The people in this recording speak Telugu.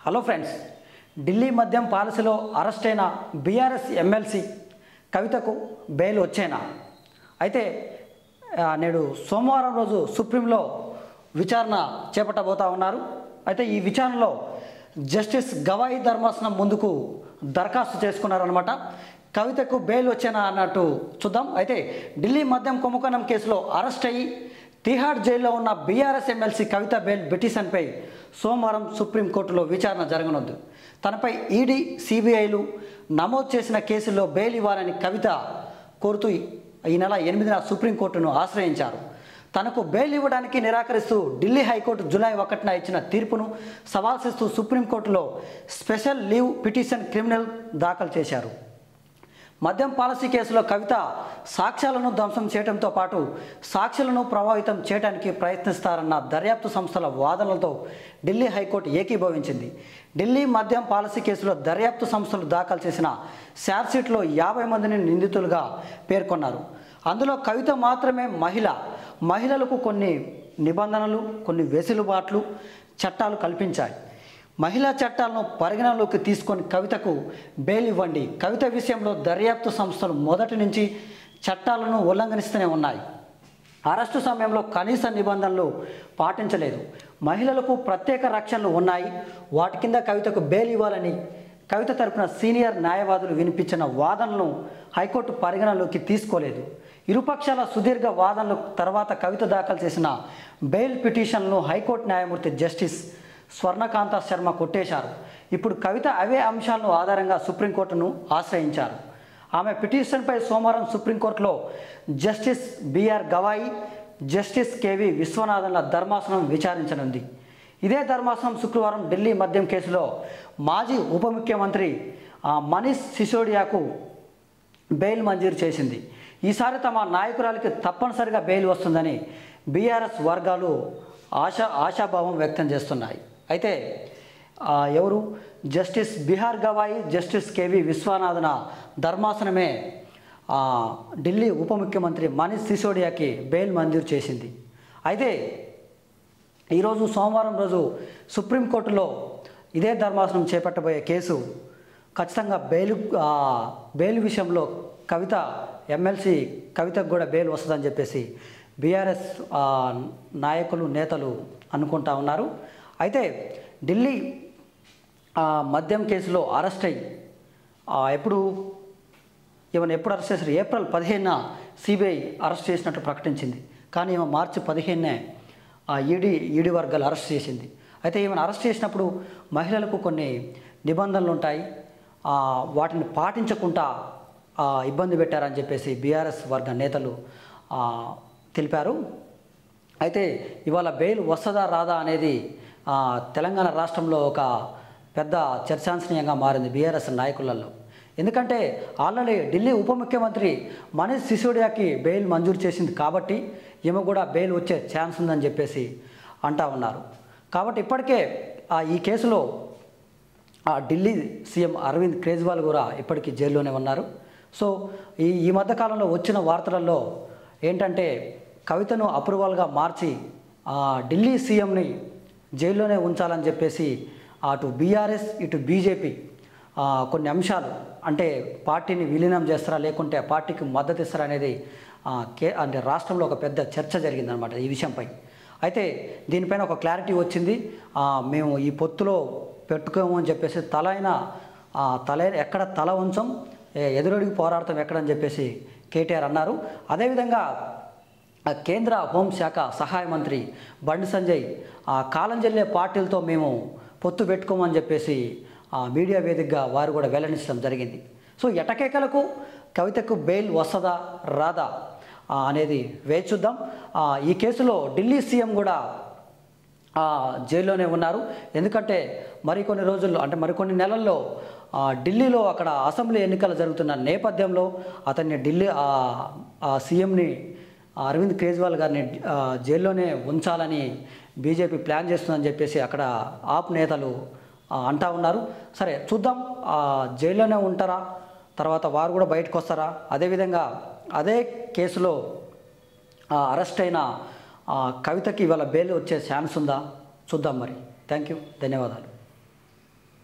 హలో ఫ్రెండ్స్, ఢిల్లీ మద్యం పాలసీలో అరెస్ట్ అయిన బీఆర్ఎస్ ఎమ్మెల్సీ కవితకు బెయిల్ వచ్చేనా? అయితే నేడు సోమవారం రోజు సుప్రీంలో విచారణ చేపట్టబోతా ఉన్నారు. అయితే ఈ విచారణలో జస్టిస్ గవాయి ధర్మాసనం ముందుకు దరఖాస్తు చేసుకున్నారనమాట. కవితకు బెయిల్ వచ్చేనా అన్నట్టు చూద్దాం. అయితే ఢిల్లీ మద్యం కుంభకోణం కేసులో అరెస్ట్ అయ్యి తిహాడ్ జైల్లో ఉన్న బీఆర్ఎస్ ఎమ్మెల్సీ కవిత బెయిల్ పిటిషన్పై సోమవారం సుప్రీంకోర్టులో విచారణ జరగనుంది. తనపై ఈడీ, సిబిఐలు నమోదు చేసిన కేసుల్లో బెయిల్ ఇవ్వాలని కవిత కోరుతూ ఈ నెల 8న సుప్రీంకోర్టును ఆశ్రయించారు. తనకు బెయిల్ ఇవ్వడానికి నిరాకరిస్తూ ఢిల్లీ హైకోర్టు జూలై 1న ఇచ్చిన తీర్పును సవాల్ చేస్తూ సుప్రీంకోర్టులో స్పెషల్ లీవ్ పిటిషన్ క్రిమినల్ దాఖలు చేశారు. మద్యం పాలసీ కేసులో కవిత సాక్ష్యాలను ధ్వంసం చేయడంతో పాటు సాక్షులను ప్రభావితం చేయడానికి ప్రయత్నిస్తారన్న దర్యాప్తు సంస్థల వాదనలతో ఢిల్లీ హైకోర్టు ఏకీభవించింది. ఢిల్లీ మద్యం పాలసీ కేసులో దర్యాప్తు సంస్థలు దాఖలు చేసిన ఛార్జ్షీట్లో 50 మందిని నిందితులుగా పేర్కొన్నారు. అందులో కవిత మాత్రమే మహిళలకు కొన్ని నిబంధనలు, కొన్ని వెసులుబాట్లు చట్టాలు కల్పించాయి. మహిళా చట్టాలను పరిగణనలోకి తీసుకొని కవితకు బెయిల్ ఇవ్వండి. కవిత విషయంలో దర్యాప్తు సంస్థలు మొదటి నుంచి చట్టాలను ఉల్లంఘనిస్తూనే ఉన్నాయి. అరెస్టు సమయంలో కనీస నిబంధనలు పాటించలేదు. మహిళలకు ప్రత్యేక రక్షణలు ఉన్నాయి. వాటి కింద కవితకు బెయిల్ ఇవ్వాలని కవిత తరపున సీనియర్ న్యాయవాదులు వినిపించిన వాదనలను హైకోర్టు పరిగణనలోకి తీసుకోలేదు. ఇరుపక్షాల సుదీర్ఘ వాదనల తర్వాత కవిత దాఖలు చేసిన బెయిల్ పిటిషన్లను హైకోర్టు న్యాయమూర్తి జస్టిస్ స్వర్ణకాంత శర్మ కొట్టేశారు. ఇప్పుడు కవిత అవే అంశాలను ఆధారంగా సుప్రీంకోర్టును ఆశ్రయించారు. ఆమె పిటిషన్పై సోమవారం సుప్రీంకోర్టులో justice BR Gavai, justice KV విశ్వనాథన్ల ధర్మాసనం విచారించనుంది. ఇదే ధర్మాసనం శుక్రవారం ఢిల్లీ మద్యం కేసులో మాజీ ఉప ముఖ్యమంత్రి మనీష్ సిసోడియాకు బెయిల్ మంజూరు చేసింది. ఈసారి తమ నాయకురాలికి తప్పనిసరిగా బెయిల్ వస్తుందని బీఆర్ఎస్ వర్గాలు ఆశాభావం వ్యక్తం చేస్తున్నాయి. అయితే ఎవరు justice BR Gavai, justice KV Viswanathan ధర్మాసనమే ఢిల్లీ ఉప ముఖ్యమంత్రి మనీష్ సిసోడియాకి బెయిల్ మంజూరు చేసింది. అయితే ఈరోజు సోమవారం రోజు సుప్రీంకోర్టులో ఇదే ధర్మాసనం చేపట్టబోయే కేసు ఖచ్చితంగా బెయిల్ విషయంలో కవిత ఎమ్మెల్సీ కవితకు కూడా బెయిల్ వస్తుందని చెప్పేసి బీఆర్ఎస్ నాయకులు, నేతలు అనుకుంటా ఉన్నారు. అయితే ఢిల్లీ మద్యం కేసులో అరెస్ట్ అయ్యి ఎప్పుడు అరెస్ట్ చేశారు? ఏప్రిల్ 15న సిబిఐ అరెస్ట్ చేసినట్టు ప్రకటించింది. కానీ ఈమె మార్చి 15నే ఈడీ వర్గాలు అరెస్ట్ చేసింది. అయితే ఈమెను అరెస్ట్ చేసినప్పుడు మహిళలకు కొన్ని నిబంధనలు ఉంటాయి, వాటిని పాటించకుండా ఇబ్బంది పెట్టారని చెప్పేసి బీఆర్ఎస్ వర్గ నేతలు తెలిపారు. అయితే ఇవాళ బెయిల్ వస్తుందా రాదా అనేది తెలంగాణ రాష్ట్రంలో ఒక పెద్ద చర్చాంశనీయంగా మారింది బీఆర్ఎస్ నాయకులలో. ఎందుకంటే ఆల్రెడీ ఢిల్లీ ఉప ముఖ్యమంత్రి మనీష్ సిసోడియాకి బెయిల్ మంజూరు చేసింది కాబట్టి ఈమె కూడా బెయిల్ వచ్చే ఛాన్స్ ఉందని చెప్పేసి అంటా ఉన్నారు. కాబట్టి ఇప్పటికే ఈ కేసులో ఢిల్లీ సీఎం అరవింద్ కేజ్రీవాల్ కూడా ఇప్పటికీ జైల్లోనే ఉన్నారు. సో ఈ మధ్యకాలంలో వచ్చిన వార్తలలో ఏంటంటే కవితను అప్రూవల్గా మార్చి ఢిల్లీ సీఎంని జైల్లోనే ఉంచాలని చెప్పేసి అటు బీఆర్ఎస్ ఇటు బీజేపీ కొన్ని అంశాలు, అంటే పార్టీని విలీనం చేస్తారా లేకుంటే పార్టీకి మద్దతు ఇస్తారా అనేది అంటే రాష్ట్రంలో ఒక పెద్ద చర్చ జరిగిందనమాట ఈ విషయంపై. అయితే దీనిపైన ఒక క్లారిటీ వచ్చింది. మేము ఈ పొత్తులో పెట్టుకోము అని చెప్పేసి ఎక్కడ తల ఉంచం, ఎదురడికి పోరాడతాం ఎక్కడని చెప్పేసి కేటీఆర్ అన్నారు. అదేవిధంగా కేంద్ర హోంశాఖ సహాయ మంత్రి బండి సంజయ్ కాలం చెల్లే పార్టీలతో మేము పొత్తు పెట్టుకోమని చెప్పేసి మీడియా వేదికగా వారు కూడా వెల్లడించడం జరిగింది. సో ఎటకేకలకు కవితకు బెయిల్ వస్తుందా రాదా అనేది వేచి చూద్దాం. ఈ కేసులో ఢిల్లీ సీఎం కూడా జైల్లోనే ఉన్నారు. ఎందుకంటే మరికొన్ని రోజుల్లో, అంటే మరికొన్ని నెలల్లో ఢిల్లీలో అక్కడ అసెంబ్లీ ఎన్నికలు జరుగుతున్న నేపథ్యంలో అతన్ని సీఎంని అరవింద్ కేజ్రీవాల్ గారిని జైల్లోనే ఉంచాలని బీజేపీ ప్లాన్ చేస్తుందని చెప్పేసి అక్కడ ఆప్ నేతలు అంటా ఉన్నారు. సరే చూద్దాం, జైల్లోనే ఉంటారా, తర్వాత వారు కూడా బయటకు వస్తారా? అదేవిధంగా అదే కేసులో అరెస్ట్ అయిన కవితకి ఇవాళ బెయిల్ వచ్చే ఛాన్స్ ఉందా? చూద్దాం మరి. థ్యాంక్ యూ, ధన్యవాదాలు.